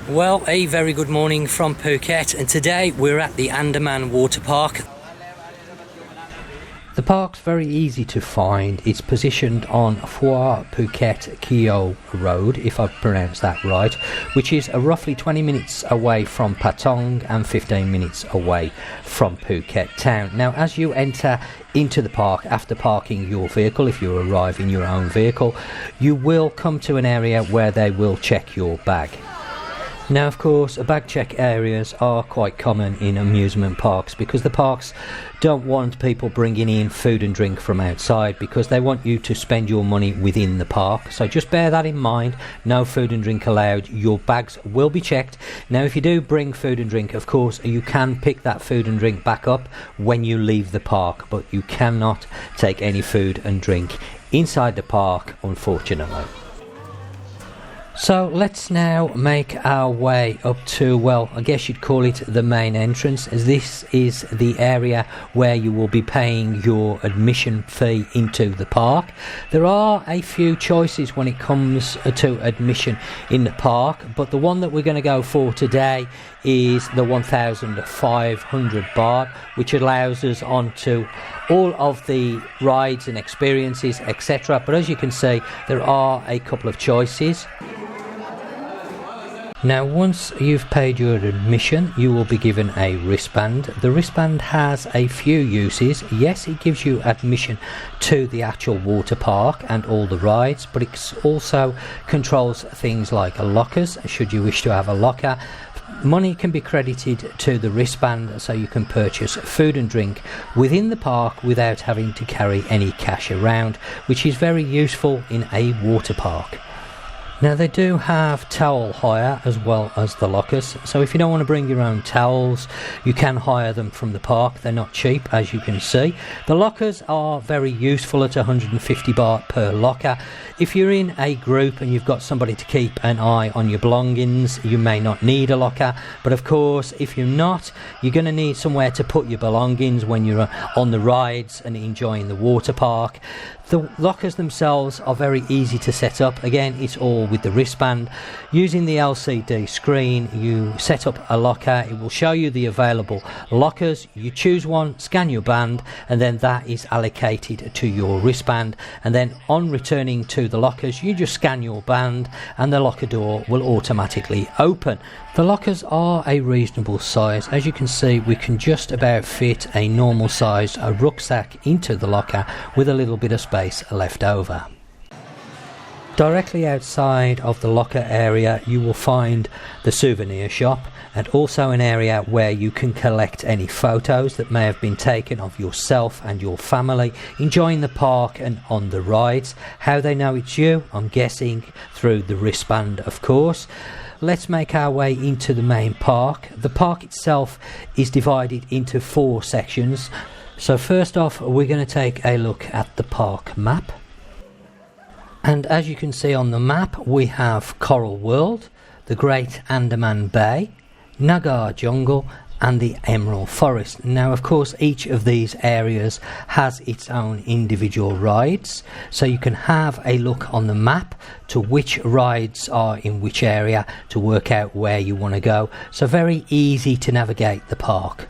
Well, a very good morning from Phuket, and today we're at the Andaman Water Park. The park's very easy to find. It's positioned on Phua Phuket Keo Road, if I pronounce that right, which is roughly 20 minutes away from Patong and 15 minutes away from Phuket town. Now, as you enter into the park after parking your vehicle, if you arrive in your own vehicle, you will come to an area where they will check your bag. Now, of course, bag check areas are quite common in amusement parks because the parks don't want people bringing in food and drink from outside because they want you to spend your money within the park. So just bear that in mind. No food and drink allowed. Your bags will be checked. Now, if you do bring food and drink, of course, you can pick that food and drink back up when you leave the park, but you cannot take any food and drink inside the park, unfortunately. So let's now make our way up to, well, I guess you'd call it the main entrance, as this is the area where you will be paying your admission fee into the park. There are a few choices when it comes to admission in the park, but the one that we're going to go for today is the 1,500 baht, which allows us onto all of the rides and experiences, etc. But as you can see, there are a couple of choices. Now, once you've paid your admission, you will be given a wristband. The wristband has a few uses. Yes, it gives you admission to the actual water park and all the rides, but it also controls things like lockers, should you wish to have a locker. Money can be credited to the wristband so you can purchase food and drink within the park without having to carry any cash around, which is very useful in a water park. Now, they do have towel hire as well as the lockers, so if you don't want to bring your own towels, you can hire them from the park. They're not cheap, as you can see. The lockers are very useful at 150 baht per locker. If you're in a group and you've got somebody to keep an eye on your belongings, you may not need a locker, but of course, if you're not, you're going to need somewhere to put your belongings when you're on the rides and enjoying the water park. The lockers themselves are very easy to set up. Again, it's all with the wristband. Using the LCD screen, you set up a locker. It will show you the available lockers. You choose one, scan your band, and then that is allocated to your wristband. And then on returning to the lockers, you just scan your band and the locker door will automatically open. The lockers are a reasonable size. As you can see, we can just about fit a normal size rucksack into the locker with a little bit of space left over. Directly outside of the locker area, you will find the souvenir shop and also an area where you can collect any photos that may have been taken of yourself and your family enjoying the park and on the rides. How they know it's you? I'm guessing through the wristband, of course. Let's make our way into the main park. The park itself is divided into 4 sections. So first off, we're going to take a look at the park map. And as you can see on the map, we have Coral World, the Great Andaman Bay, Nagar Jungle, and the Emerald Forest. Now, of course, each of these areas has its own individual rides, so you can have a look on the map to which rides are in which area to work out where you want to go. So very easy to navigate the park.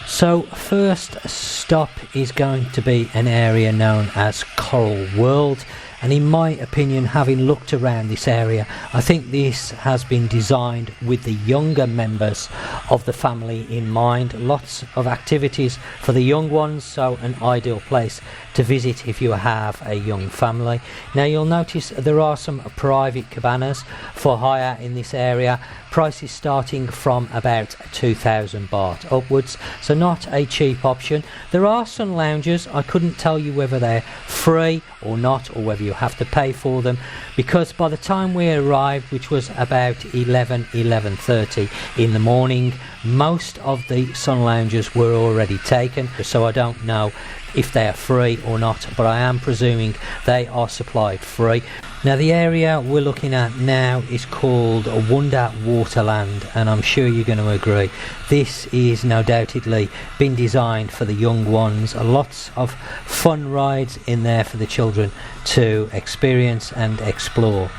So first stop is going to be an area known as Coral World, and in my opinion, having looked around this area, I think this has been designed with the younger members of the family in mind. Lots of activities for the young ones, so an ideal place to visit if you have a young family. Now, you'll notice there are some private cabanas for hire in this area. Prices starting from about 2,000 baht upwards, so not a cheap option. There are some lounges. I couldn't tell you whether they're free or not, or whether you have to pay for them, because by the time we arrived, which was about 11:30 in the morning, most of the sun lounges were already taken, so I don't know if they are free or not, but I am presuming they are supplied free. Now the area we're looking at now is called Wonderland, and I'm sure you're going to agree this is no doubtedly been designed for the young ones. Lots of fun rides in there for the children to experience and explore.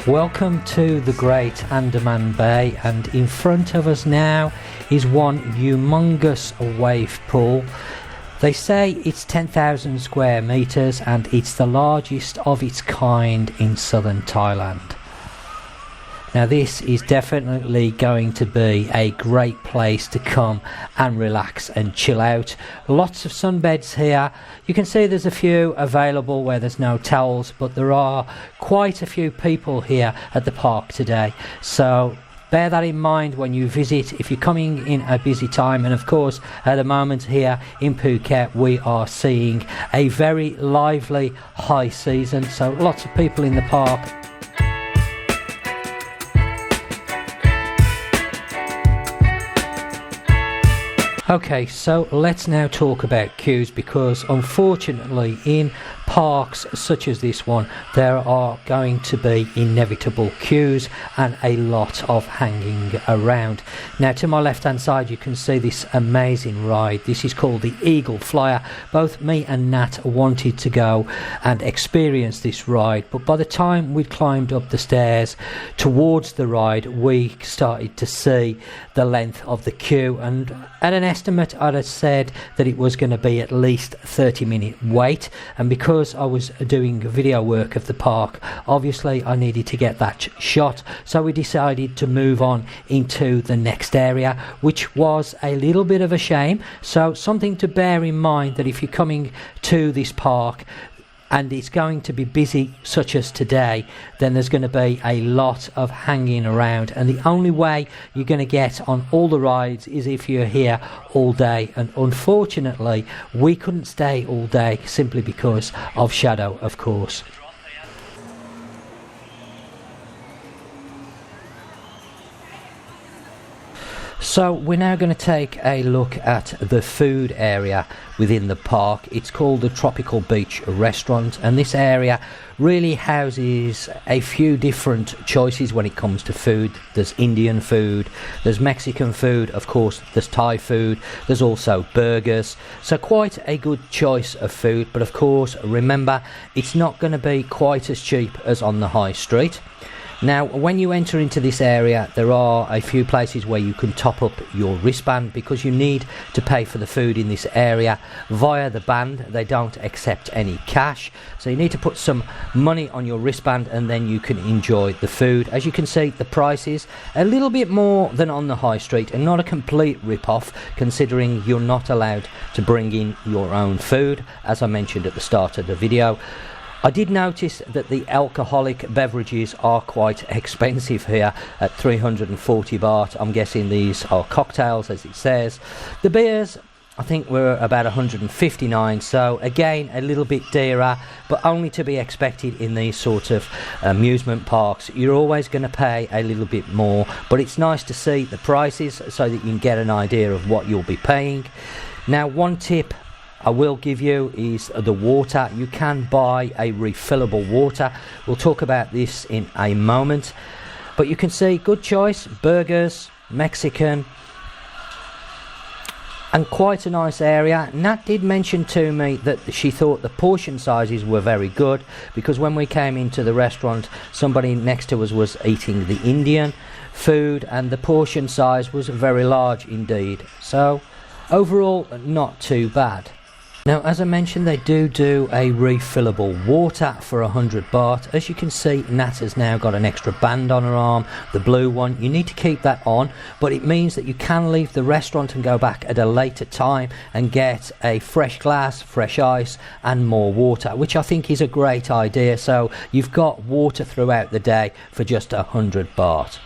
Welcome to the Great Andaman Bay, and in front of us now is one humongous wave pool. They say it's 10,000 square metres and it's the largest of its kind in southern Thailand. Now this is definitely going to be a great place to come and relax and chill out. Lots of sunbeds here. You can see there's a few available where there's no towels, but there are quite a few people here at the park today. So bear that in mind when you visit if you're coming in a busy time. And of course at the moment here in Phuket we are seeing a very lively high season, so lots of people in the park. Okay, so let's now talk about queues, because unfortunately in parks such as this one there are going to be inevitable queues and a lot of hanging around. Now to my left hand side you can see this amazing ride. This is called the Eagle Flyer. Both me and Nat wanted to go and experience this ride, but by the time we climbed up the stairs towards the ride we started to see the length of the queue, and at an estimate I'd have said that it was going to be at least 30-minute wait. And because I was doing video work of the park, obviously I needed to get that shot, so we decided to move on into the next area, which was a little bit of a shame. So something to bear in mind, that if you're coming to this park and it's going to be busy such as today, then there's going to be a lot of hanging around, and the only way you're going to get on all the rides is if you're here all day. And unfortunately we couldn't stay all day simply because of shadow, of course. So we're now going to take a look at the food area within the park. It's called the Tropical Beach Restaurant, and this area really houses a few different choices when it comes to food. There's Indian food, there's Mexican food, of course there's Thai food, there's also burgers, so quite a good choice of food. But of course, remember, it's not going to be quite as cheap as on the high street. Now, when you enter into this area, there are a few places where you can top up your wristband, because you need to pay for the food in this area via the band. They don't accept any cash, so you need to put some money on your wristband and then you can enjoy the food. As you can see, the price is a little bit more than on the high street, and not a complete rip-off, considering you're not allowed to bring in your own food, as I mentioned at the start of the video. I did notice that the alcoholic beverages are quite expensive here at 340 baht. I'm guessing these are cocktails, as it says. The beers, I think, were about 159, so again a little bit dearer, but only to be expected in these sort of amusement parks. You're always going to pay a little bit more, but it's nice to see the prices so that you can get an idea of what you'll be paying. Now, one tip I will give you is the water. You can buy a refillable water. We'll talk about this in a moment. But you can see, good choice, burgers, Mexican, and quite a nice area. Nat did mention to me that she thought the portion sizes were very good, because when we came into the restaurant, somebody next to us was eating the Indian food and the portion size was very large indeed. So overall, not too bad. Now, as I mentioned, they do a refillable water for 100 baht. As you can see, Nat has now got an extra band on her arm, the blue one. You need to keep that on, but it means that you can leave the restaurant and go back at a later time and get a fresh glass, fresh ice and more water, which I think is a great idea. So you've got water throughout the day for just 100 baht.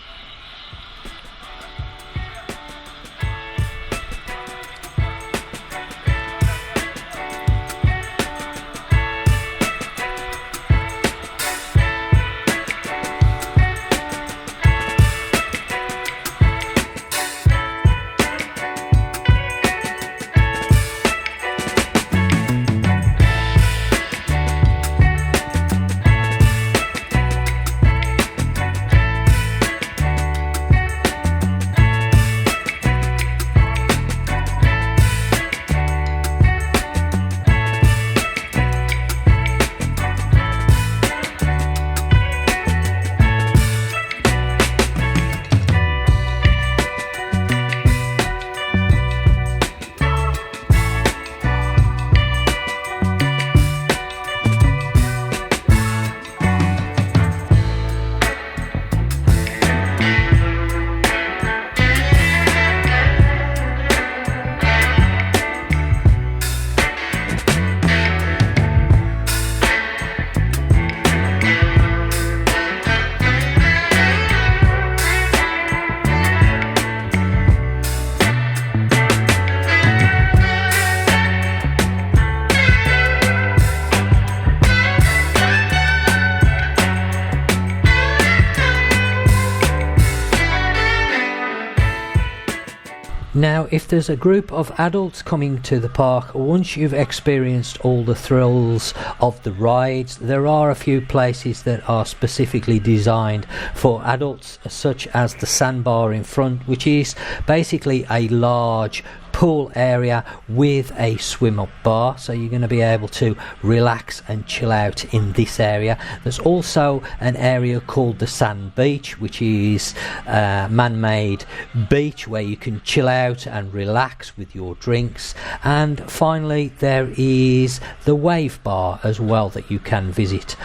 Now, if there's a group of adults coming to the park, once you've experienced all the thrills of the rides, there are a few places that are specifically designed for adults, such as the sandbar in front, which is basically a large pool area with a swim up bar, so you're going to be able to relax and chill out in this area. There's also an area called the sand beach, which is a man-made beach where you can chill out and relax with your drinks. And finally, there is the wave bar as well that you can visit.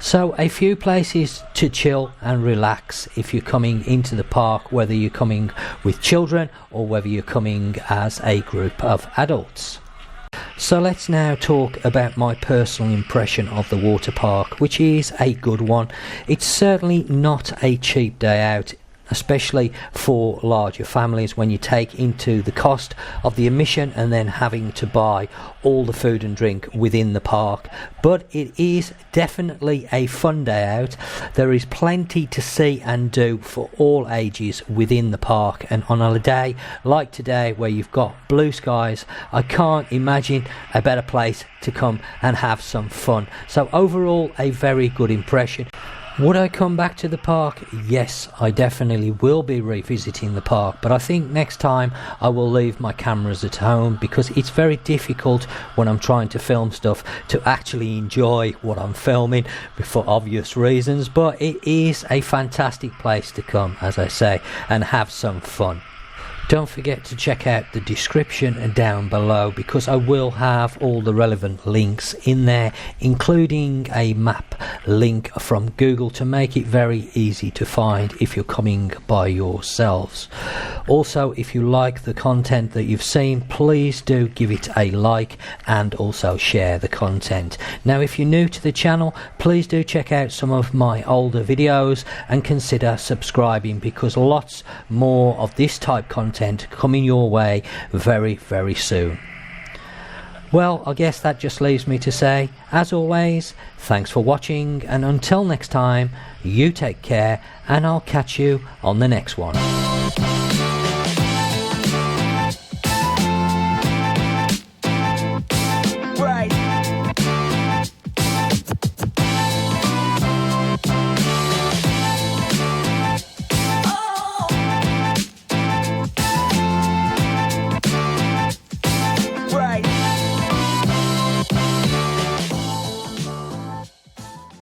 So a few places to chill and relax if you're coming into the park, whether you're coming with children or whether you're coming as a group of adults. So let's now talk about my personal impression of the water park, which is a good one. It's certainly not a cheap day out. especially for larger families when you take into the cost of the admission and then having to buy all the food and drink within the park. But it is definitely a fun day out. There is plenty to see and do for all ages within the park, and on a day like today where you've got blue skies, I can't imagine a better place to come and have some fun. So overall, a very good impression. Would I come back to the park? Yes, I definitely will be revisiting the park, but I think next time I will leave my cameras at home, because it's very difficult when I'm trying to film stuff to actually enjoy what I'm filming for obvious reasons. But it is a fantastic place to come, as I say, and have some fun. Don't forget to check out the description down below, because I will have all the relevant links in there, including a map link from Google to make it very easy to find if you're coming by yourselves. Also, if you like the content that you've seen, please do give it a like and also share the content. Now, if you're new to the channel, please do check out some of my older videos and consider subscribing, because lots more of this type content coming your way very, very soon. Well, I guess that just leaves me to say, as always, thanks for watching, and until next time, you take care, and I'll catch you on the next one.